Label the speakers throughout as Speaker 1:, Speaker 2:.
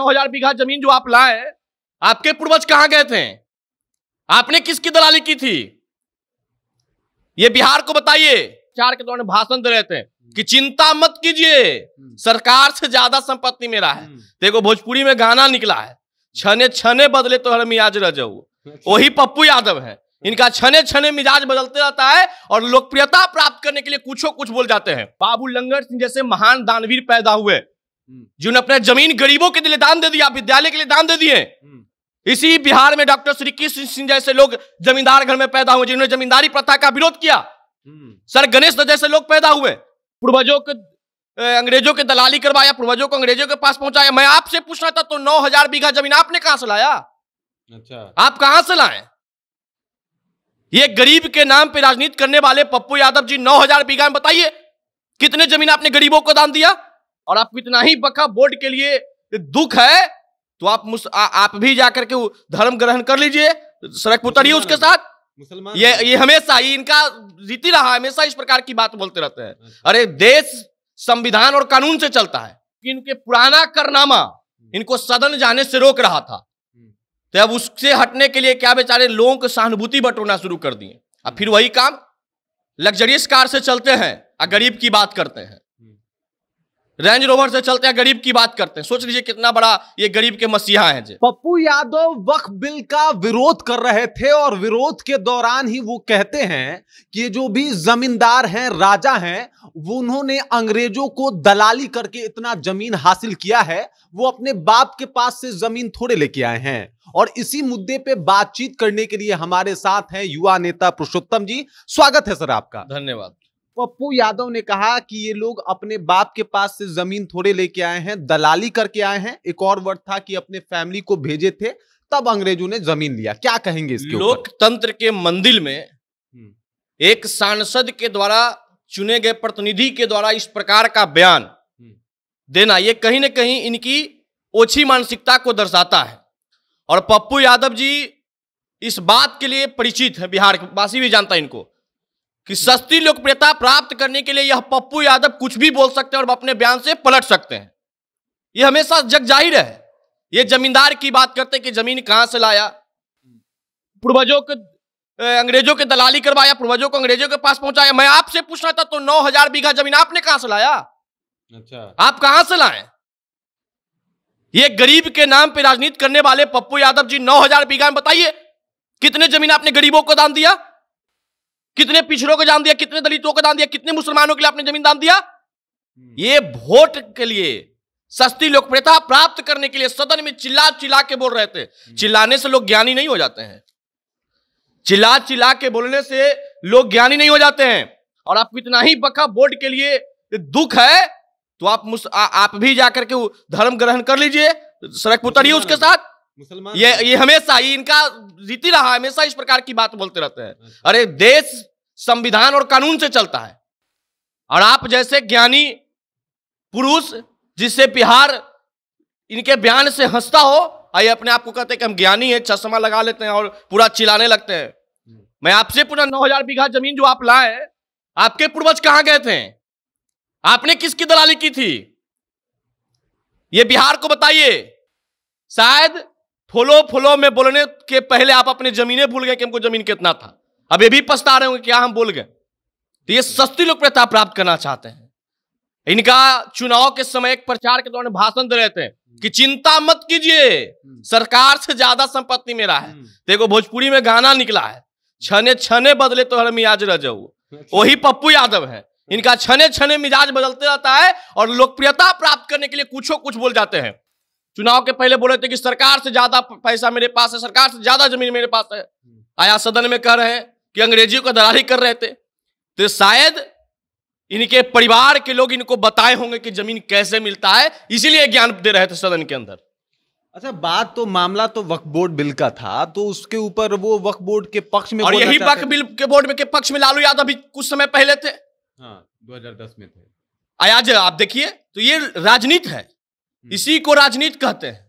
Speaker 1: 9,000 बीघा जमीन जो आप लाए, आपके पूर्वज कहां गए थे? आपने किसकी दलाली की थी? ये बिहार को बताइए। चार के दौरान भाषण दे रहे थे कि चिंता मत कीजिए, सरकार से ज्यादा संपत्ति मेरा है। देखो भोजपुरी में गाना निकला है, छने छने बदले तो हर मिजाज रह जाऊ। वही पप्पू यादव है, इनका छने छने मिजाज बदलते रहता है और लोकप्रियता प्राप्त करने के लिए कुछ बोल जाते हैं। बाबू लंगर सिंह जैसे महान दानवीर पैदा हुए, जिन्होंने अपने जमीन गरीबों के लिए दान दे दिया, विद्यालय के लिए दान दे दिए। इसी बिहार में डॉक्टर श्री कृष्ण सिंह जैसे लोग जमींदार घर में पैदा हुए, जिन्होंने जमींदारी प्रथा का विरोध किया। सर गणेश जैसे लोग पैदा हुए, पूर्वजों के अंग्रेजों के दलाली करवाया, पूर्वजों को अंग्रेजों के पास पहुंचाया। मैं आपसे पूछना था तो 9,000 बीघा जमीन आपने कहां से लाया? अच्छा, आप कहां से लाए? ये गरीब के नाम पे राजनीति करने वाले पप्पू यादव जी 9,000 बीघा में बताइए कितने जमीन आपने गरीबों को दान दिया? और आपको इतना ही बका बोर्ड के लिए दुख है तो आप भी जाकर के धर्म ग्रहण कर लीजिए, सड़क उतरिए उसके साथ। ये हमेशा ही इनका रीति रहा, हमेशा इस प्रकार की बात बोलते रहते हैं। अरे देश संविधान और कानून से चलता है। इनके पुराना करनामा इनको सदन जाने से रोक रहा था, तो अब उससे हटने के लिए क्या बेचारे लोगों को सहानुभूति बटोरना शुरू कर दिए। अब फिर वही काम, लग्जरियस कार से चलते हैं और गरीब की बात करते हैं, रेंज रोवर से चलते हैं गरीब की बात करते हैं। सोच लीजिए कितना बड़ा ये गरीब के मसीहा हैं जी।
Speaker 2: पप्पू यादव वक्फ बिल का विरोध कर रहे थे और विरोध के दौरान ही वो कहते हैं कि जो भी जमींदार हैं, राजा हैं, वो उन्होंने अंग्रेजों को दलाली करके इतना जमीन हासिल किया है, वो अपने बाप के पास से जमीन थोड़े लेके आए हैं। और इसी मुद्दे पे बातचीत करने के लिए हमारे साथ हैं युवा नेता पुरुषोत्तम जी। स्वागत है सर आपका।
Speaker 1: धन्यवाद।
Speaker 2: पप्पू यादव ने कहा कि ये लोग अपने बाप के पास से जमीन थोड़े लेके आए हैं, दलाली करके आए हैं। एक और वर्ड था कि अपने फैमिली को भेजे थे, तब अंग्रेजों ने जमीन लिया। क्या कहेंगे इसके ऊपर?
Speaker 1: लोकतंत्र के मंदिर में एक सांसद के द्वारा, चुने गए प्रतिनिधि के द्वारा इस प्रकार का बयान देना, ये कहीं ना कहीं इनकी ओछी मानसिकता को दर्शाता है। और पप्पू यादव जी इस बात के लिए परिचित है, बिहार वासी भी जानता है इनको, कि सस्ती लोकप्रियता प्राप्त करने के लिए यह पप्पू यादव कुछ भी बोल सकते हैं और अपने बयान से पलट सकते हैं। यह हमेशा जग जाहिर है। ये जमींदार की बात करते हैं कि जमीन कहां से लाया, पूर्वजों के अंग्रेजों के दलाली करवाया, पूर्वजों को अंग्रेजों के पास पहुंचाया। मैं आपसे पूछना था तो 9,000 बीघा जमीन आपने कहां से लाया? अच्छा, आप कहां से लाए? ये गरीब के नाम पे राजनीति करने वाले पप्पू यादव जी 9,000 बीघा में बताइए कितने जमीन आपने गरीबों को दान दिया, कितने पिछड़ों को दान दिया, कितने दलितों को दान दिया, कितने मुसलमानों के लिए आपने जमीन दान दिया? ये वोट के लिए, सस्ती लोकप्रियता प्राप्त करने के लिए सदन में चिल्ला चिल्ला के बोल रहे थे। चिल्लाने से लोग ज्ञानी नहीं हो जाते हैं, चिल्ला चिल्ला के बोलने से लोग ज्ञानी नहीं हो जाते हैं। और आपको इतना ही बका बोर्ड के लिए दुख है तो आप भी जाकर के धर्म ग्रहण कर लीजिए, सड़क उतरिए उसके साथ। ये हमेशा ही इनका रीति रहा, हमेशा इस प्रकार की बात बोलते रहते हैं। अरे देश संविधान और कानून से चलता है, और आप जैसे ज्ञानी पुरुष जिससे बिहार इनके बयान से हंसता हो, आइए अपने आप को कहते हैं कि हम ज्ञानी हैं, चश्मा लगा लेते हैं और पूरा चिल्लाने लगते हैं। मैं आपसे पूछा 9,000 बीघा जमीन जो आप लाए, आपके पूर्वज कहां गए थे? आपने किसकी दलाली की थी? ये बिहार को बताइए। शायद फुलो में बोलने के पहले आप अपनी जमीनें भूल गए कि हमको जमीन कितना था। अब ये भी पछता रहे होंगे क्या हम भूल गए। तो ये सस्ती लोकप्रियता प्राप्त करना चाहते हैं। इनका चुनाव के समय एक प्रचार के दौरान भाषण दे रहे थे कि चिंता मत कीजिए, सरकार से ज्यादा संपत्ति मेरा है। देखो भोजपुरी में गाना निकला है, छने छने बदले तो हर मिजाज रह जाऊ। वही पप्पू यादव है, इनका छने छने मिजाज बदलते रहता है और लोकप्रियता प्राप्त करने के लिए कुछ बोल जाते हैं। चुनाव के पहले बोले थे कि सरकार से ज्यादा पैसा मेरे पास है, सरकार से ज्यादा जमीन मेरे पास है। आया सदन में कह रहे हैं कि अंग्रेजियों का दलाली कर रहे थे। तो शायद इनके परिवार के लोग इनको बताए होंगे कि जमीन कैसे मिलता है, इसीलिए ज्ञान दे रहे थे सदन के अंदर।
Speaker 2: अच्छा, बात तो मामला तो वक्फ बोर्ड बिल का था, तो उसके ऊपर वो वक्फ बोर्ड के पक्ष में,
Speaker 1: और यही वक्फ बिल के बोर्ड में के पक्ष में लालू यादव भी कुछ समय पहले थे।
Speaker 2: हाँ, 2010 में थे।
Speaker 1: आज आप देखिए, तो ये राजनीति है, इसी को राजनीति कहते हैं।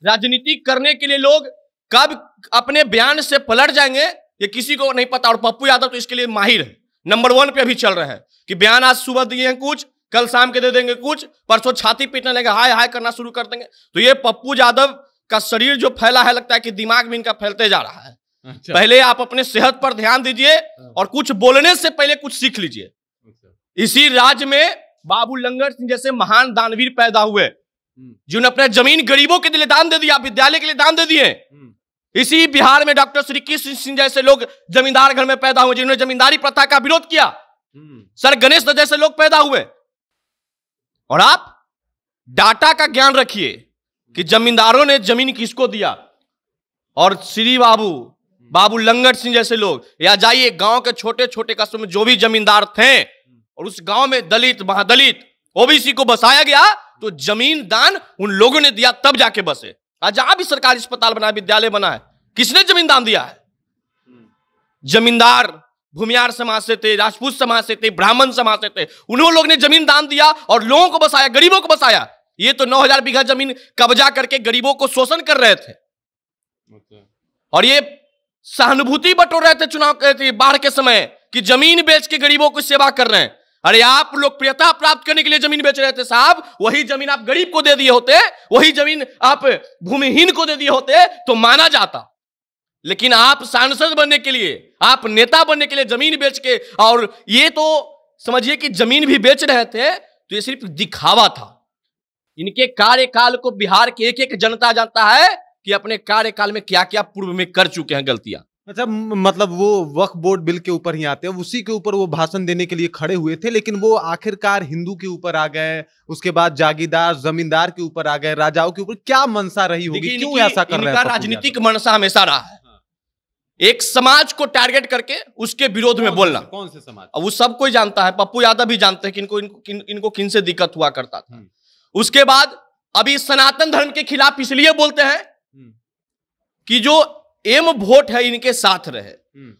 Speaker 1: राजनीति करने के लिए लोग कब अपने बयान से पलट जाएंगे ये किसी को नहीं पता। और पप्पू यादव तो इसके लिए माहिर है, नंबर 1 पे अभी चल रहे हैं कि बयान आज सुबह दिए हैं कुछ, कल शाम के दे देंगे कुछ, परसों छाती पीटने लगे, हाय हाय करना शुरू कर देंगे। तो ये पप्पू यादव का शरीर जो फैला है, लगता है कि दिमाग में इनका फैलते जा रहा है। अच्छा। पहले आप अपने सेहत पर ध्यान दीजिए और कुछ बोलने से पहले कुछ सीख लीजिए। अच्छा। इसी राज्य में बाबू लंगर सिंह जैसे महान दानवीर पैदा हुए, जिन्होंने अपने जमीन गरीबों के लिए दान दे दिया, विद्यालय के लिए दान दे दिए। इसी बिहार में डॉक्टर श्री कृष्ण सिंह जैसे लोग जमींदार घर में पैदा हुए, जिन्होंने जमींदारी प्रथा का विरोध किया। सर गणेश दत्त जैसे लोग पैदा हुए। और आप डाटा का ज्ञान रखिए कि जमींदारों ने जमीन किसको दिया। और श्री बाबू लंगर सिंह जैसे लोग, या जाइए गांव के छोटे छोटे कस्बों में जो भी जमींदार थे, और उस गांव में दलित, महादलित, ओबीसी को बसाया गया, तो जमीन दान उन लोगों ने दिया, तब जाके बसे। आज जहां भी सरकारी अस्पताल बना है, विद्यालय बना है, किसने जमीन दान दिया है? जमींदार भूमियार समाज से थे, राजपूत समाज से थे, ब्राह्मण समाज से थे, उन्होंने लोग ने जमीन दान दिया और लोगों को बसाया, गरीबों को बसाया। ये तो 9,000 बीघा जमीन कब्जा करके गरीबों को शोषण कर रहे थे। और ये सहानुभूति बटोर रहे थे चुनाव बाढ़ के समय कि जमीन बेच के गरीबों को सेवा कर रहे हैं। अरे आप लोकप्रियता प्राप्त करने के लिए जमीन बेच रहे थे साहब। वही जमीन आप गरीब को दे दिए होते, वही जमीन आप भूमिहीन को दे दिए होते तो माना जाता। लेकिन आप सांसद बनने के लिए, आप नेता बनने के लिए जमीन बेच के, और ये तो समझिए कि जमीन भी बेच रहे थे, तो ये सिर्फ दिखावा था। इनके कार्यकाल को बिहार की एक एक जनता जानता है कि अपने कार्यकाल में क्या क्या पूर्व में कर चुके हैं गलतियां।
Speaker 2: अच्छा, मतलब वो वक्फ बोर्ड बिल के ऊपर ही आते हैं, उसी के ऊपर वो भाषण देने के लिए खड़े हुए थे, लेकिन वो आखिरकार हिंदू के ऊपर आ गए, उसके बाद जागीरदार जमींदार के ऊपर आ गए, राजाओं के ऊपर। क्या मनसा रही होगी, क्यों ऐसा कर रहे हैं?
Speaker 1: इनका राजनीतिक मनसा हमेशा रहा है एक समाज को टारगेट करके उसके विरोध में बोलना।
Speaker 2: कौन से समाज?
Speaker 1: वो सब कोई जानता है, पप्पू यादव भी जानते हैं कि इनको किन से दिक्कत हुआ करता था। उसके बाद अभी सनातन धर्म के खिलाफ इसलिए बोलते हैं कि जो एम वोट है इनके साथ रहे।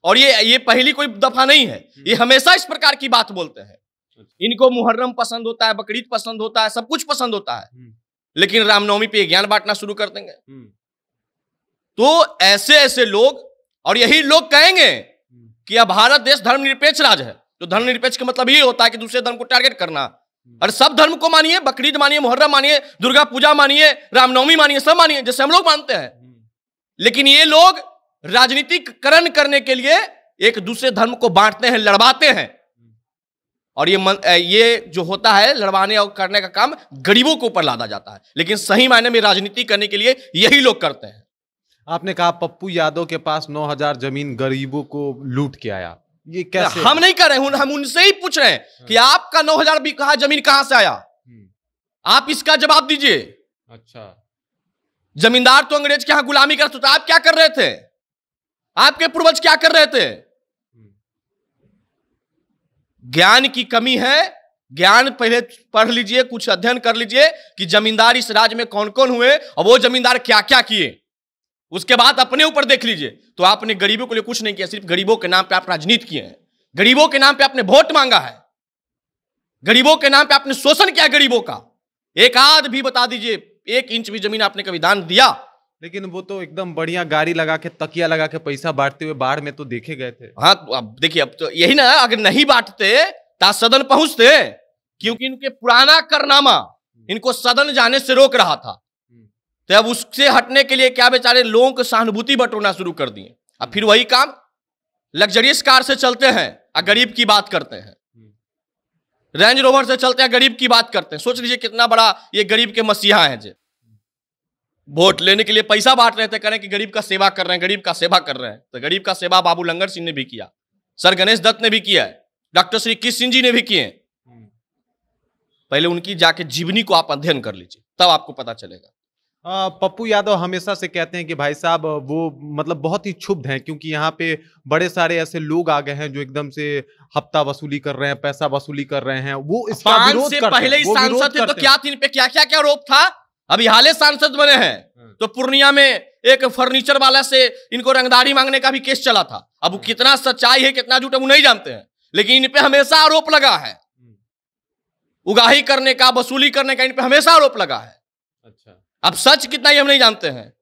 Speaker 1: और ये पहली कोई दफा नहीं है, ये हमेशा इस प्रकार की बात बोलते हैं। इनको मुहर्रम पसंद होता है, बकरीद पसंद होता है, सब कुछ पसंद होता है, लेकिन रामनवमी पे ज्ञान बांटना शुरू कर देंगे। तो ऐसे ऐसे लोग, और यही लोग कहेंगे कि अब भारत देश धर्मनिरपेक्ष राज्य है। तो धर्मनिरपेक्ष का मतलब ये होता है कि दूसरे धर्म को टारगेट करना। और सब धर्म को मानिए, बकरीद मानिए, मुहर्रम मानिए, दुर्गा पूजा मानिए, रामनवमी मानिए, सब मानिए जैसे हम लोग मानते हैं। लेकिन ये लोग राजनीतिकरण करने के लिए एक दूसरे धर्म को बांटते हैं, लड़वाते हैं। और ये जो होता है लड़वाने और करने का काम गरीबों के ऊपर लादा जाता है, लेकिन सही मायने में राजनीति करने के लिए यही लोग करते हैं।
Speaker 2: आपने कहा पप्पू यादव के पास 9,000 जमीन गरीबों को लूट के आया, ये कैसे?
Speaker 1: हम नहीं कर रहे हैं, हम उनसे ही पूछ रहे हैं कि आपका 9,000 बीघा जमीन कहां से आया, आप इसका जवाब दीजिए।
Speaker 2: अच्छा,
Speaker 1: जमींदार तो अंग्रेज के यहां गुलामी करते थे, आप क्या कर रहे थे? आपके पूर्वज क्या कर रहे थे? ज्ञान की कमी है। ज्ञान पहले पढ़ लीजिए, कुछ अध्ययन कर लीजिए कि जमींदार इस राज्य में कौन कौन हुए और वो जमींदार क्या क्या किए, उसके बाद अपने ऊपर देख लीजिए। तो आपने गरीबों के लिए कुछ नहीं किया, सिर्फ गरीबों के नाम पे आप राजनीति किए हैं, गरीबों के नाम पे आपने वोट मांगा है, गरीबों के नाम पे आपने शोषण किया गरीबों का। एक आध भी बता दीजिए, 1 इंच भी जमीन आपने कभी दान दिया?
Speaker 2: लेकिन वो तो एकदम बढ़िया गाड़ी लगा के, तकिया लगा के पैसा बांटते हुए बाढ़ में तो देखे गए थे।
Speaker 1: हाँ, तो अब देखिए, अब तो यही ना, अगर नहीं बांटते तो सदन पहुंचते, क्योंकि इनके पुराना करनामा इनको सदन जाने से रोक रहा था। तो अब उससे हटने के लिए क्या बेचारे लोगों को सहानुभूति बटोरना शुरू कर दिए। अब फिर वही काम, लग्जरियस कार से चलते हैं और गरीब की बात करते हैं, रेंज रोवर से चलते हैं, गरीब की बात करते हैं। सोच लीजिए कितना बड़ा ये गरीब के मसीहा हैं जो वोट लेने के लिए पैसा बांट रहे थे, करें कि गरीब का सेवा कर रहे हैं, गरीब का सेवा कर रहे हैं। तो गरीब का सेवा बाबू लंगर सिंह ने भी किया, सर गणेश दत्त ने भी किया है, डॉक्टर श्री कृष्ण सिंह जी ने भी किए। पहले उनकी जाके जीवनी को आप अध्ययन कर लीजिए, तब आपको पता चलेगा।
Speaker 2: पप्पू यादव हमेशा से कहते हैं कि भाई साहब वो मतलब बहुत ही क्षुब्ध हैं, क्योंकि यहाँ पे बड़े सारे ऐसे लोग आ गए हैं जो एकदम से हफ्ता वसूली कर रहे हैं, पैसा वसूली कर रहे हैं। वो इसका विरोध करते हैं।
Speaker 1: पहले ही सांसद थे तो क्या इन पे क्या क्या क्या आरोप था? अभी हाल ही सांसद बने हैं तो पूर्णिया में एक फर्नीचर वाला से इनको रंगदारी मांगने का भी केस चला था। अब वो कितना सच्चाई है कितना झूठ है वो नहीं जानते हैं, लेकिन इन पे हमेशा आरोप लगा है, उगाही करने का, वसूली करने का इन पे हमेशा आरोप लगा है।
Speaker 2: अच्छा,
Speaker 1: अब सच कितना ही हम नहीं जानते हैं,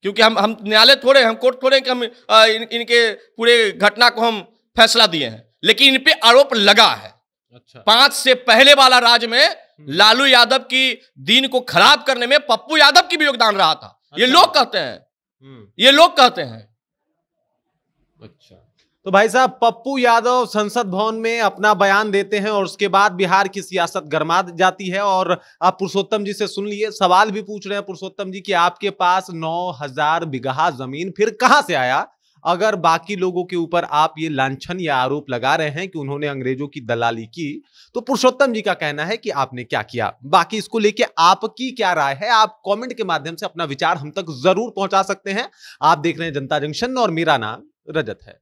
Speaker 1: क्योंकि हम न्यायालय थोड़े, हम कोर्ट थोड़े कि हम इनके पूरे घटना को हम फैसला दिए हैं, लेकिन इन पे आरोप लगा है।
Speaker 2: अच्छा।
Speaker 1: 5 से पहले वाला राज में लालू यादव की दीन को खराब करने में पप्पू यादव की भी योगदान रहा था। ये
Speaker 2: अच्छा।
Speaker 1: लोग कहते हैं, ये लोग कहते हैं।
Speaker 2: अच्छा, तो भाई साहब पप्पू यादव संसद भवन में अपना बयान देते हैं और उसके बाद बिहार की सियासत गर्मा जाती है। और आप पुरुषोत्तम जी से सुन लिए, सवाल भी पूछ रहे हैं पुरुषोत्तम जी कि आपके पास 9000 बिगहा जमीन फिर कहां से आया, अगर बाकी लोगों के ऊपर आप ये लांछन या आरोप लगा रहे हैं कि उन्होंने अंग्रेजों की दलाली की, तो पुरुषोत्तम जी का कहना है कि आपने क्या किया। बाकी इसको लेके आपकी क्या राय है, आप कमेंट के माध्यम से अपना विचार हम तक जरूर पहुंचा सकते हैं। आप देख रहे हैं जनता जंक्शन और मेरा नाम रजत है।